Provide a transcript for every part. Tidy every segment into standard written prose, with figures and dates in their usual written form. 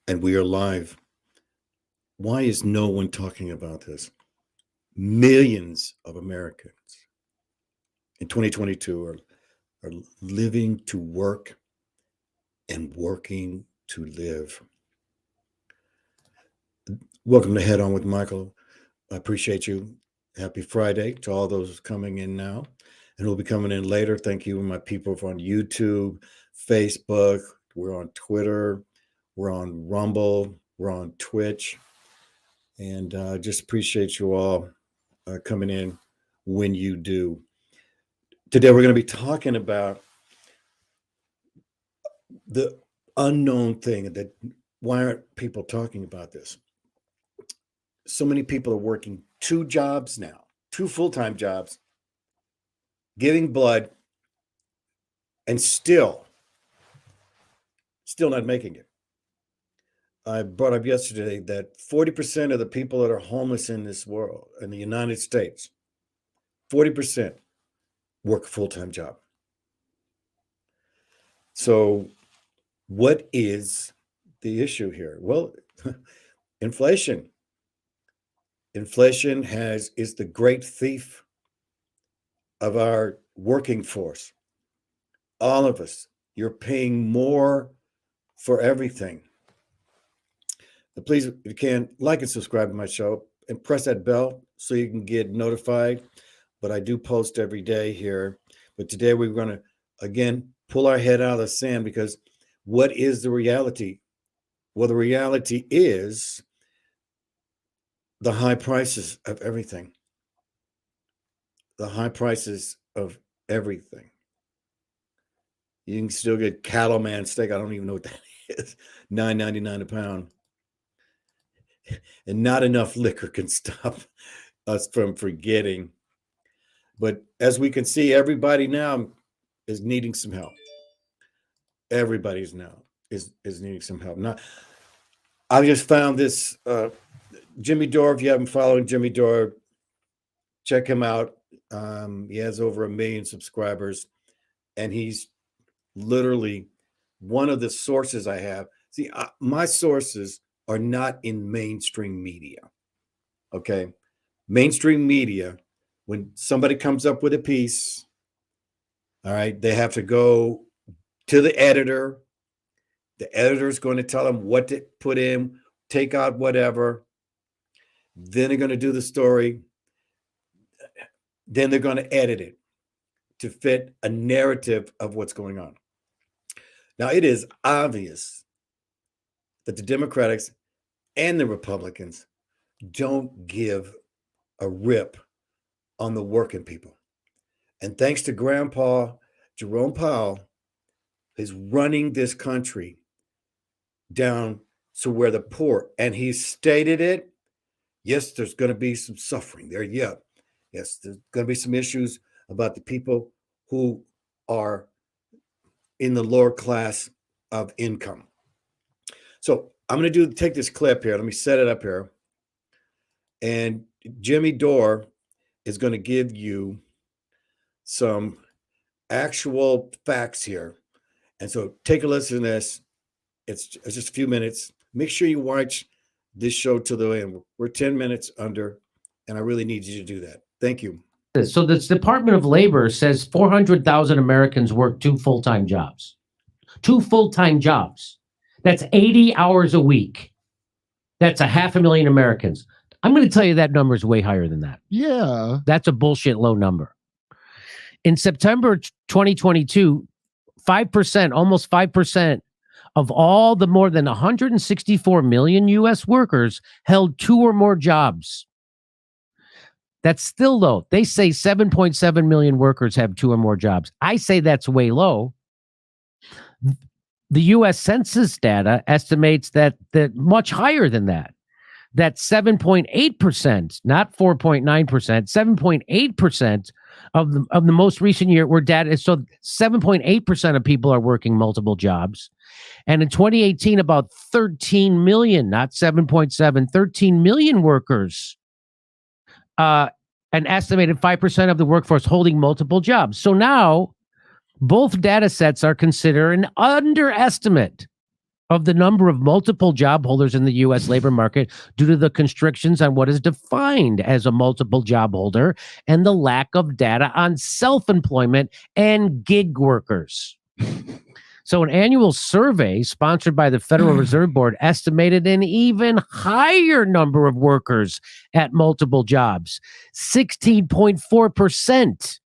and we are live. Why is no one talking about this? Millions of Americans in 2022 are living to work and working to live. Welcome to Head On with Michael. I appreciate you. Happy Friday to all those coming in now and who'll be coming in later. Thank you, my people on YouTube, Facebook. We're on Twitter. We're on Rumble. We're on Twitch. And just appreciate you all coming in when you do. Today, we're going to be talking about the unknown thing that why aren't people talking about this? So many people are working two jobs now, two full-time jobs, giving blood, and still not making it. I brought up yesterday that 40% of the people that are homeless in this world, in the United States, 40% work a full-time job. So what is the issue here? Well, inflation. Inflation is the great thief of our working force. All of us, you're paying more for everything. But please, if you can, like and subscribe to my show and press that bell so you can get notified. But I do post every day here. But today we're going to, again, pull our head out of the sand because what is the reality? Well, the reality is the high prices of everything. The high prices of everything. You can still get cattleman steak. I don't even know what that is. $9.99 a pound. And not enough liquor can stop us from forgetting. But as we can see, everybody now is needing some help. Everybody's now is needing some help. Now, I just found this Jimmy Dore. If you haven't followed Jimmy Dore, check him out. He has over 1 million subscribers, and he's literally one of the sources I have. See, my sources are not in mainstream media. Okay. Mainstream media, when somebody comes up with a piece, all right, they have to go to the editor. The editor is going to tell them what to put in, take out whatever. Then they're going to do the story. Then they're going to edit it to fit a narrative of what's going on. Now, it is obvious that the Democrats and the Republicans don't give a rip on the working people. And thanks to Grandpa Jerome Powell, is running this country down to where the poor, and he stated it, yes, there's going to be some suffering there. Yeah. Yes, there's going to be some issues about the people who are in the lower class of income. So I'm going to take this clip here. Let me set it up here. And Jimmy Dore is going to give you some actual facts here. And so take a listen to this. It's just a few minutes. Make sure you watch this show to the end. We're 10 minutes under, and I really need you to do that. Thank you. So the Department of Labor says 400,000 Americans work two full-time jobs. Two full-time jobs. That's 80 hours a week. That's 500,000 Americans. I'm going to tell you that number is way higher than that. Yeah. That's a bullshit low number. In September 2022, 5%, almost 5% of all the more than 164 million U.S. workers held two or more jobs. That's still low. They say 7.7 million workers have two or more jobs. I say that's way low. The U.S. Census data estimates that much higher than that. That 7.8%, not 4.9%, 7.8% of the most recent year were data. So 7.8% of people are working multiple jobs. And in 2018, about 13 million, not 7.7, 13 million workers, an estimated 5% of the workforce holding multiple jobs. So now both data sets are considered an underestimate of the number of multiple job holders in the U.S. labor market due to the constrictions on what is defined as a multiple job holder and the lack of data on self-employment and gig workers. So an annual survey sponsored by the Federal Reserve Board estimated an even higher number of workers at multiple jobs, 16.4%.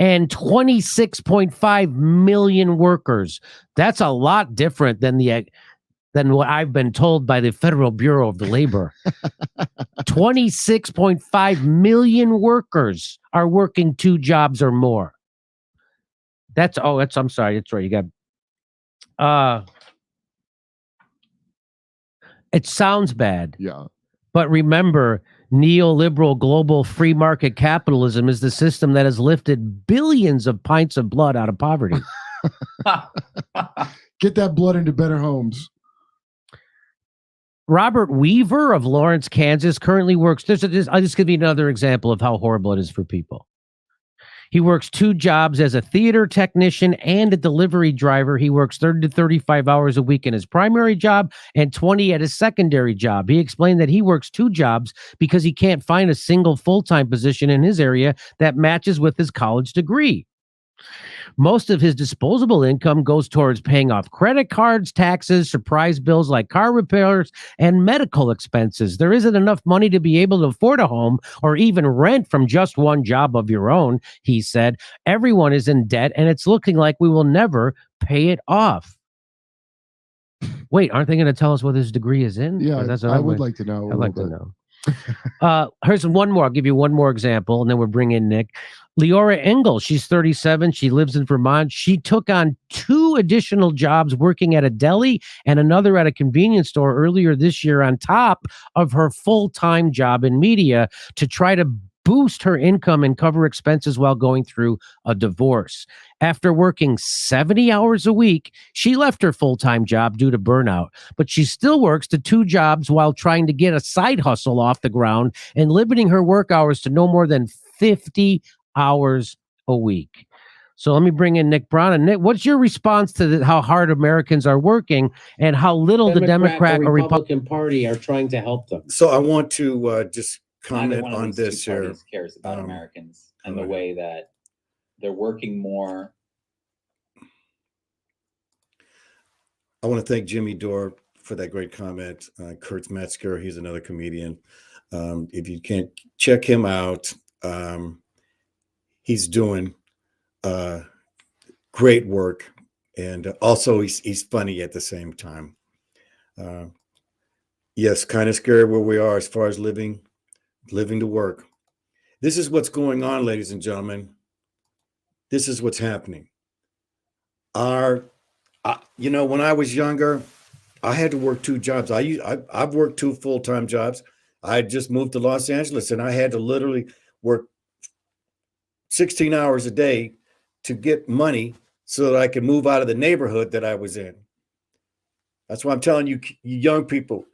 And 26.5 million workers. That's a lot different than what I've been told by the Federal Bureau of the Labor. 26.5 million workers are working 2 jobs or more. I'm sorry, that's right. You got it sounds bad. Yeah. But remember, neoliberal global free market capitalism is the system that has lifted billions of pints of blood out of poverty. Get that blood into better homes. Robert Weaver of Lawrence, Kansas, currently works. I'll just give you another example of how horrible it is for people. He works 2 jobs as a theater technician and a delivery driver. He works 30 to 35 hours a week in his primary job and 20 at his secondary job. He explained that he works 2 jobs because he can't find a single full-time position in his area that matches with his college degree. Most of his disposable income goes towards paying off credit cards, taxes, surprise bills like car repairs, and medical expenses. There isn't enough money to be able to afford a home or even rent from just one job of your own, he said. Everyone is in debt, and it's looking like we will never pay it off. Wait, aren't they going to tell us what his degree is in? Yeah, I would like to know. I'd like to know. Here's one more. I'll give you one more example, and then we'll bring in Nick. Leora Engel, she's 37. She lives in Vermont. She took on 2 additional jobs working at a deli and another at a convenience store earlier this year on top of her full-time job in media to try to boost her income and cover expenses while going through a divorce. After working 70 hours a week, she left her full-time job due to burnout, but she still works the 2 jobs while trying to get a side hustle off the ground and limiting her work hours to no more than 50 hours a week. So let me bring in Nick Brown. And Nick, what's your response to how hard Americans are working and how little the Democrat or Republican Party are trying to help them? So I want to just comment on this here. Cares about Americans and the way that they're working more. I want to thank Jimmy Dore for that great comment. Kurt Metzger, he's another comedian. If you can't check him out, he's doing great work, and also he's funny at the same time. Yes, kind of scary where we are as far as living to work. This is what's going on, ladies and gentlemen. This is what's happening. When I was younger, I had to work 2 jobs. I've worked 2 full-time jobs. I just moved to Los Angeles, and I had to literally work 16 hours a day to get money so that I could move out of the neighborhood that I was in. That's why I'm telling you, you young people,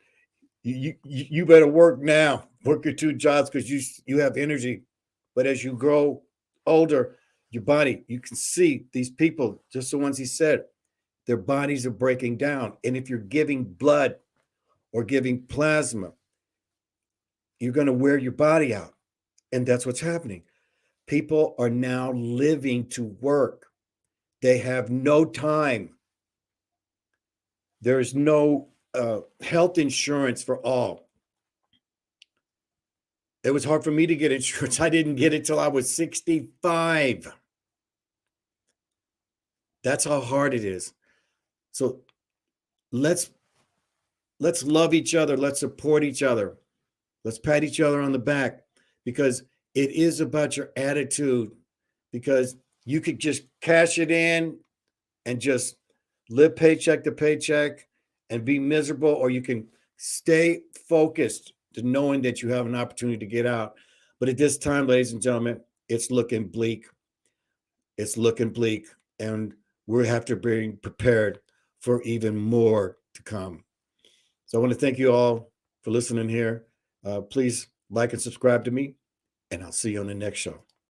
you better work now. Work your 2 jobs because you have energy. But as you grow older, your body, you can see these people, just the ones he said, their bodies are breaking down. And if you're giving blood or giving plasma, you're going to wear your body out. And that's what's happening. People are now living to work. They have no time. There's no health insurance for all. It was hard for me to get insurance. I didn't get it till I was 65. That's how hard it is. So let's love each other. Let's support each other. Let's pat each other on the back, because it is about your attitude, because you could just cash it in and just live paycheck to paycheck and be miserable, or you can stay focused to knowing that you have an opportunity to get out. But at this time, ladies and gentlemen, it's looking bleak. It's looking bleak, and we have to be prepared for even more to come. So I want to thank you all for listening here. Please like and subscribe to me, and I'll see you on the next show.